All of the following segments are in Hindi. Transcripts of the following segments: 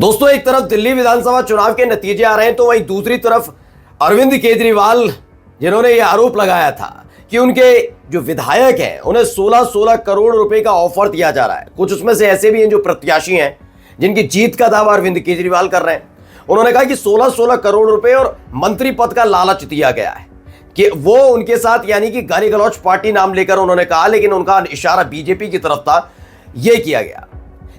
दोस्तों, एक तरफ दिल्ली विधानसभा चुनाव के नतीजे आ रहे हैं तो वहीं दूसरी तरफ अरविंद केजरीवाल जिन्होंने यह आरोप लगाया था कि उनके जो विधायक हैं उन्हें 16-16 करोड़ रुपए का ऑफर दिया जा रहा है। कुछ उसमें से ऐसे भी हैं जो प्रत्याशी हैं जिनकी जीत का दावा अरविंद केजरीवाल कर रहे हैं। उन्होंने कहा कि 16-16 करोड़ रुपए और मंत्री पद का लालच दिया गया है कि वो उनके साथ, यानी कि गाली गलौच पार्टी नाम लेकर उन्होंने कहा, लेकिन उनका इशारा बीजेपी की तरफ था, यह किया गया।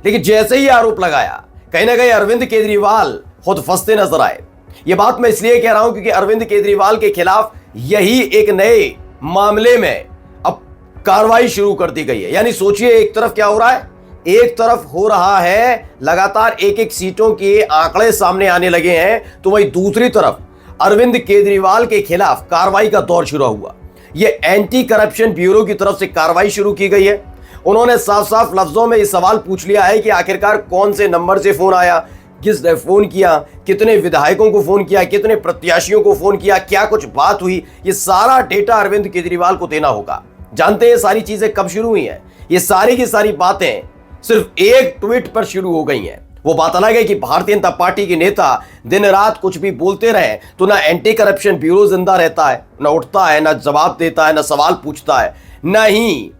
लेकिन जैसे ही आरोप लगाया, कहीं ना कहीं अरविंद केजरीवाल खुद फंसते नजर आए। यह बात मैं इसलिए कह रहा हूं क्योंकि अरविंद केजरीवाल के खिलाफ यही एक नए मामले में अब कार्रवाई शुरू कर दी गई है। यानी सोचिए, एक तरफ क्या हो रहा है, एक तरफ हो रहा है लगातार एक एक सीटों के आंकड़े सामने आने लगे हैं, तो वहीं दूसरी तरफ अरविंद केजरीवाल के खिलाफ कार्रवाई का दौर शुरू हुआ। यह एंटी करप्शन ब्यूरो की तरफ से कार्रवाई शुरू की गई है। उन्होंने साफ साफ लफ्जों में यह सवाल पूछ लिया है कि आखिरकार कौन से नंबर से फोन आया, किसने फोन किया, कितने विधायकों को फोन किया, कितने प्रत्याशियों को फोन किया, क्या कुछ बात हुई, ये सारा डेटा अरविंद केजरीवाल को देना होगा। जानते हैं ये सारी चीजें कब शुरू हुई हैं? ये सारी की सारी बातें सिर्फ एक ट्वीट पर शुरू हो गई हैं। वो बात अलग है कि भारतीय जनता पार्टी के नेता दिन रात कुछ भी बोलते रहे तो ना एंटी करप्शन ब्यूरो जिंदा रहता है, ना उठता है, ना जवाब देता है, ना सवाल पूछता है, ना ही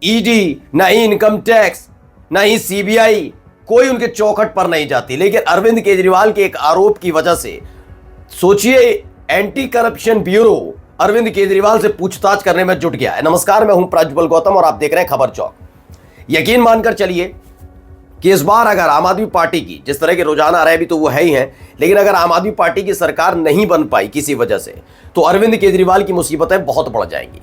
ईडी, ना ही इनकम टैक्स, ना ही सीबीआई, कोई उनके चौखट पर नहीं जाती। लेकिन अरविंद केजरीवाल के एक आरोप की वजह से सोचिए, anti corruption bureau Arvind Kejriwal से पूछताछ करने में जुट गया है। नमस्कार, मैं हूं प्रज्वल गौतम और आप देख रहे हैं खबर चौक। यकीन मानकर चलिए कि इस बार अगर आम आदमी पार्टी की, जिस तरह के रुझान आ रहे भी तो वो है ही हैं, लेकिन अगर आम आदमी पार्टी की सरकार नहीं बन पाई किसी वजह से, तो अरविंद केजरीवाल की मुसीबतें बहुत बढ़ जाएंगी।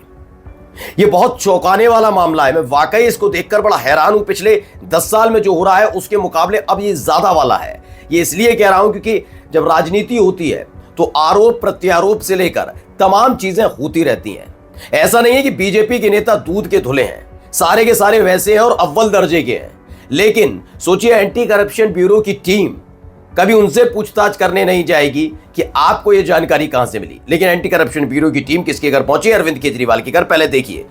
ये बहुत चौंकाने वाला मामला है। मैं वाकई इसको देखकर बड़ा हैरान हूं। पिछले 10 साल में जो हो रहा है उसके मुकाबले अब ये ज्यादा वाला है। ये इसलिए कह रहा हूं क्योंकि जब राजनीति होती है तो आरोप प्रत्यारोप से लेकर तमाम चीजें होती रहती हैं। ऐसा नहीं है कि बीजेपी के नेता दूध के धुले हैं, सारे के सारे वैसे हैं और अव्वल दर्जे के हैं। लेकिन सोचिए, एंटी करप्शन ब्यूरो की टीम कभी उनसे पूछताछ करने नहीं जाएगी कि आपको यह जानकारी कहां से मिली। लेकिन एंटी करप्शन ब्यूरो की टीम किसके घर पहुंची? अरविंद केजरीवाल के घर। पहले देखिए,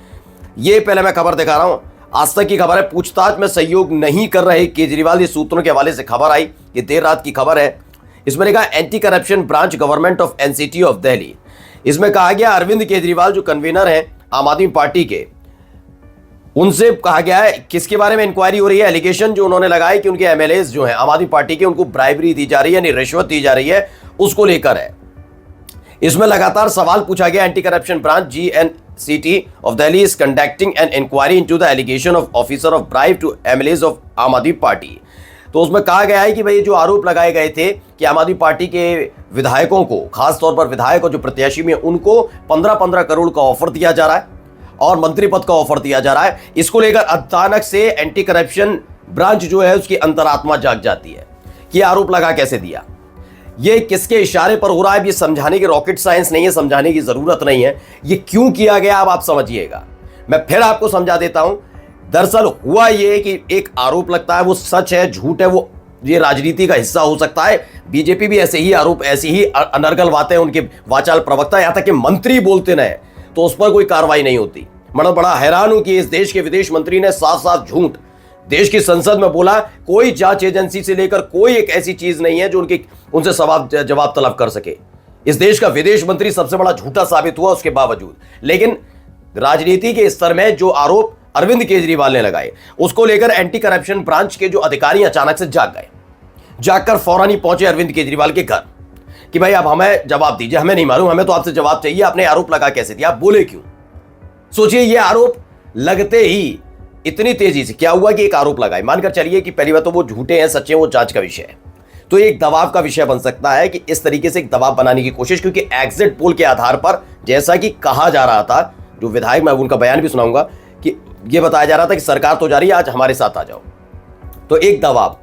ये पहले मैं खबर दिखा रहा हूं, आज तक की खबर है। पूछताछ में सहयोग नहीं कर रहे केजरीवाल, ये सूत्रों के हवाले से खबर आई, ये देर रात की खबर है। इसमें लिखा anti corruption branch government of NCT of Delhi. इसमें कहा गया अरविंद केजरीवाल जो कन्वीनर है आम आदमी पार्टी के, उनसे कहा गया है किसके बारे में इंक्वायरी हो रही है। एलिगेशन जो उन्होंने लगाए कि उनके एमएलए जो हैं आम आदमी पार्टी के, उनको ब्राइबरी दी जा रही है, यानी रिश्वत दी जा रही है, उसको लेकर है। इसमें लगातार सवाल पूछा गया। Anti corruption branch GNCT of Delhi is conducting an inquiry into the allegation of officer of bribe to MLAs of Aam Aadmi party. तो उसमें कहा गया है कि भाई जो आरोप लगाए गए थे कि आम आदमी पार्टी के विधायकों को, खासतौर पर विधायक और जो प्रत्याशी में, उनको 15-15 करोड़ का ऑफर दिया जा रहा है और मंत्री पद का ऑफर दिया जा रहा है। इसको लेकर अचानक से एंटी करप्शन ब्रांच जो है उसकी अंतरात्मा जाग जाती है कि आरोप लगा कैसे दिया, ये किसके इशारे पर हो रहा है। ये समझाने की रॉकेट साइंस नहीं है, समझाने की जरूरत नहीं है। ये क्यों किया गया अब आप समझिएगा। मैं फिर आपको समझा देता हूं। दरअसल हुआ ये कि एक आरोप लगता है, वो सच है झूठ है, वो ये राजनीति का हिस्सा हो सकता है। बीजेपी भी ऐसे ही आरोप, ऐसी ही अनर्गल बातें उनके वाचाल प्रवक्ता, यहां तक कि मंत्री बोलते रहे तो उस पर कोई कार्रवाई नहीं होती। मतलब बड़ा हैरान हूं कि इस देश के विदेश मंत्री ने साफ साफ झूठ देश की संसद में बोला। कोई जांच एजेंसी से लेकर कोई एक ऐसी चीज नहीं है जो उनसे जवाब तलब कर सके। इस देश का विदेश मंत्री सबसे बड़ा झूठा साबित हुआ उसके बावजूद। लेकिन राजनीति के स्तर में जो आरोप अरविंद केजरीवाल ने लगाए, उसको लेकर एंटी करप्शन ब्रांच के जो अधिकारी अचानक से जाग गए। जागकर फौरन ही पहुंचे अरविंद केजरीवाल के घर कि भाई अब हमें जवाब दीजिए, हमें नहीं मालूम, हमें तो आपसे जवाब चाहिए। आपने आरोप लगा कैसे दिया, आप बोले क्यों? सोचिए, ये आरोप लगते ही इतनी तेजी से क्या हुआ कि एक आरोप लगाए। मानकर चलिए कि पहली बात तो वो झूठे हैं, सच्चे, वो जांच का विषय है, तो एक दबाव का विषय बन सकता है कि इस तरीके से एक दबाव बनाने की कोशिश, क्योंकि एग्जिट पोल के आधार पर जैसा कि कहा जा रहा था, जो विधायक, मैं उनका बयान भी सुनाऊंगा, कि यह बताया जा रहा था कि सरकार तो जा रही है, आज हमारे साथ आ जाओ। तो एक दबाव।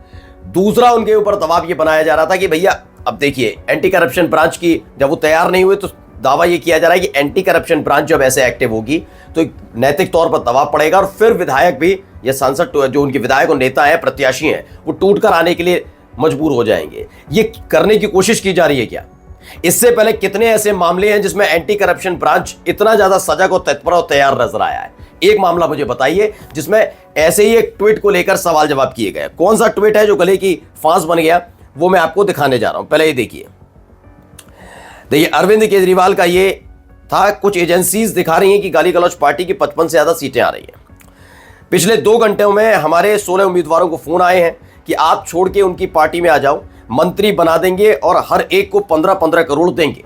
दूसरा, उनके ऊपर दबाव यह बनाया जा रहा था कि भैया अब देखिए, एंटी करप्शन ब्रांच की जब वो तैयार नहीं हुए तो दावा ये किया जा रहा है कि एंटी करप्शन ब्रांच जब ऐसे एक्टिव होगी तो नैतिक तौर पर दबाव पड़ेगा और फिर विधायक भी, या सांसद जो उनके विधायक और नेता है, प्रत्याशी हैं, वो टूट कर आने के लिए मजबूर हो जाएंगे। ये करने की कोशिश की जा रही है क्या? इससे पहले कितने ऐसे मामले हैं जिसमें एंटी करप्शन ब्रांच इतना ज्यादा सजग और तत्पर और तैयार नजर आया है? एक मामला मुझे बताइए जिसमें ऐसे ही एक ट्वीट को लेकर सवाल जवाब किए गए। कौन सा ट्वीट है जो गले की फांस बन गया? वो मैं आपको दिखाने जा रहा हूं। पहले ये देखिए अरविंद केजरीवाल का ये था। कुछ एजेंसीज दिखा रही हैं कि गाली गलौच पार्टी की 55 से ज्यादा सीटें आ रही हैं। पिछले 2 घंटों में हमारे 16 उम्मीदवारों को फोन आए हैं कि आप छोड़ के उनकी पार्टी में आ जाओ, मंत्री बना देंगे और हर एक को 15-15 करोड़ देंगे।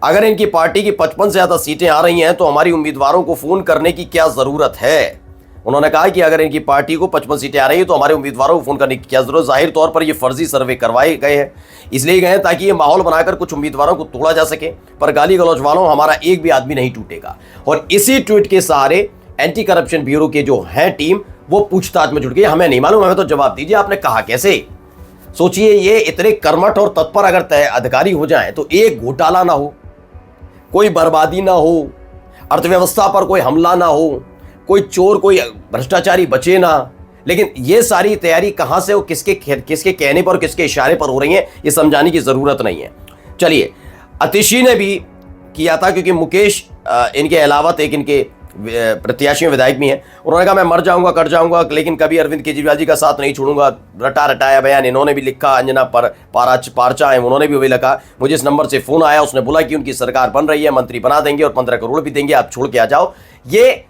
अगर इनकी पार्टी की 55 से ज्यादा सीटें आ रही हैं तो हमारी उम्मीदवारों को फोन करने की क्या जरूरत है। उन्होंने कहा कि अगर इनकी पार्टी को 55 सीटें आ रही हैं तो हमारे उम्मीदवारों को फोन करने की क्या जरूरत। जाहिर तौर पर ये फर्जी सर्वे करवाए गए हैं, इसलिए गए हैं ताकि ये माहौल बनाकर कुछ उम्मीदवारों को तोड़ा जा सके। पर गाली गलौच वालों, हमारा एक भी आदमी नहीं टूटेगा। और इसी ट्वीट के सहारे एंटी करप्शन ब्यूरो के जो है टीम, वो पूछताछ में जुट गई। हमें नहीं मालूम, हमें तो जवाब दीजिए, आपने कहा कैसे। सोचिए, ये इतने कर्मठ और तत्पर अगर तय अधिकारी हो जाएं तो एक घोटाला ना हो, कोई बर्बादी ना हो, अर्थव्यवस्था पर कोई हमला ना हो, कोई चोर कोई भ्रष्टाचारी बचे ना। लेकिन ये सारी तैयारी कहां से हो, किसके कहने पर, किसके इशारे पर हो रही है, ये समझाने की जरूरत नहीं है। चलिए, आतिशी ने भी किया था, क्योंकि मुकेश इनके अलावा एक इनके प्रत्याशी विधायक भी हैं। उन्होंने कहा मैं मर जाऊंगा, कट जाऊंगा, लेकिन कभी अरविंद केजरीवाल जी का साथ नहीं छोड़ूंगा। रटाया बयान इन्होंने भी लिखा। अंजना पारचा है, उन्होंने भी वही लिखा। मुझे इस नंबर से फोन आया, उसने बोला कि उनकी सरकार बन रही है, मंत्री बना देंगे और 15 करोड़ भी देंगे, आप छोड़ के आ जाओ। ये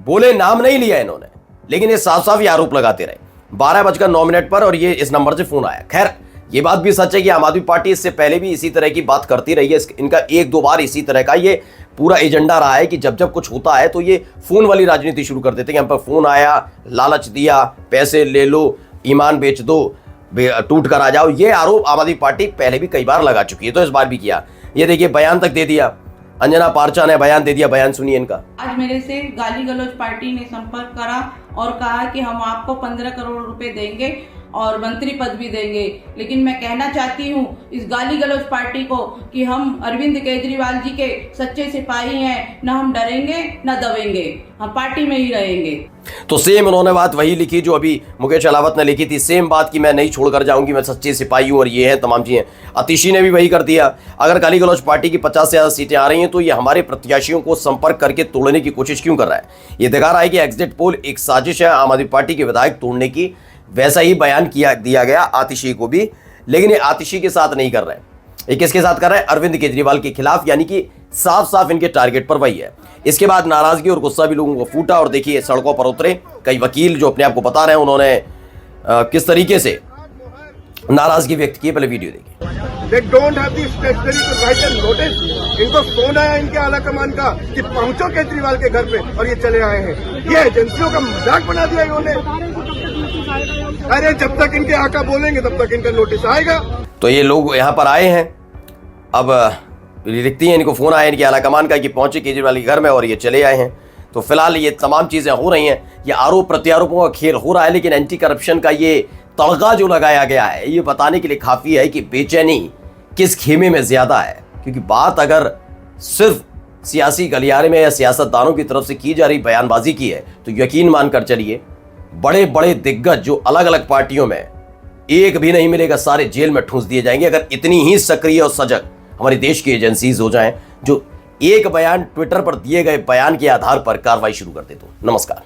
बोले, नाम नहीं लिया इन्होंने, लेकिन ये साफ साफ ये आरोप लगाते रहे। 12:09 पर और ये इस नंबर से फोन आया। खैर, ये बात भी सच है कि आम आदमी पार्टी इससे पहले भी इसी तरह की बात करती रही है। इनका 1-2 बार इसी तरह का ये पूरा एजेंडा रहा है कि जब जब कुछ होता है तो ये फोन वाली राजनीति शुरू कर देते हैं कि हम पर फोन आया, लालच दिया, पैसे ले लो, ईमान बेच दो, टूट कर आ जाओ। ये आरोप आम आदमी पार्टी पहले भी कई बार लगा चुकी है, तो इस बार भी किया। ये देखिए, बयान तक दे दिया, अंजना पारचा ने बयान दे दिया। बयान सुनिए इनका। आज मेरे से गाली गलौच पार्टी ने संपर्क करा और कहा कि हम आपको 15 करोड़ रुपए देंगे और मंत्री पद भी देंगे। लेकिन मैं कहना चाहती हूँ इस गाली गलौच पार्टी को कि हम अरविंद केजरीवाल जी के सच्चे सिपाही हैं, न हम डरेंगे न दबेंगे, हम पार्टी में ही रहेंगे। तो सेम उन्होंने बात वही लिखी जो अभी मुकेश अलावत ने लिखी थी, सेम बात कि मैं नहीं छोड़कर जाऊंगी, मैं सच्चे सिपाही हूं और ये है तमाम चीजें। आतिशी ने भी वही कर दिया। अगर गाली गलौच पार्टी की 50 से ज्यादा सीटें आ रही हैं तो ये हमारे प्रत्याशियों को संपर्क करके तोड़ने की कोशिश क्यों कर रहा है। ये दिखा रहा है कि एग्जिट पोल एक साजिश है आम आदमी पार्टी के विधायक तोड़ने की। वैसा ही बयान दिया गया आतिशी को भी, लेकिन ये आतिशी के साथ नहीं कर रहे हैं। ये किसके साथ कर रहे हैं? अरविंद केजरीवाल के खिलाफ, यानी कि साफ साफ इनके टारगेट पर वही है। इसके बाद नाराजगी और गुस्सा भी लोगों को फूटा और देखिए सड़कों पर उतरे कई वकील जो अपने आप को बता रहे हैं, उन्होंने किस तरीके से नाराजगी व्यक्त की। पहले वीडियो देखिए। They don't have the statutory to write a notice. इनको फोन आया इनके आला कमान का कि पहुंचो केजरीवाल के घर पे और ये चले आए हैं। ये एजेंसियों का मजाक बना दिया इन्होंने। अरे जब तक इनके आका बोलेंगे तब तक इनका नोटिस आएगा। तो ये लोग यहाँ पर आए हैं, अब लिखती हैं, इनको फोन आया इनके आला कमान का कि पहुंचे केजरीवाल के घर में और ये चले आए हैं। तो फिलहाल ये तमाम चीजें हो रही हैं, ये आरोप प्रत्यारोपों का खेल हो रहा है, लेकिन एंटी करप्शन का ये तड़का जो लगाया गया है ये बताने के लिए काफी है कि बेचैनी किस खेमे में ज्यादा है। क्योंकि बात अगर सिर्फ सियासी गलियारे में या सियासतदानों की तरफ से की जा रही बयानबाजी की है तो यकीन मानकर चलिए बड़े बड़े दिग्गज जो अलग अलग पार्टियों में, एक भी नहीं मिलेगा, सारे जेल में ठूंस दिए जाएंगे अगर इतनी ही सक्रिय और सजग हमारे देश की एजेंसीज हो जाएं जो एक बयान ट्विटर पर दिए गए बयान के आधार पर कार्रवाई शुरू कर दे। तो नमस्कार।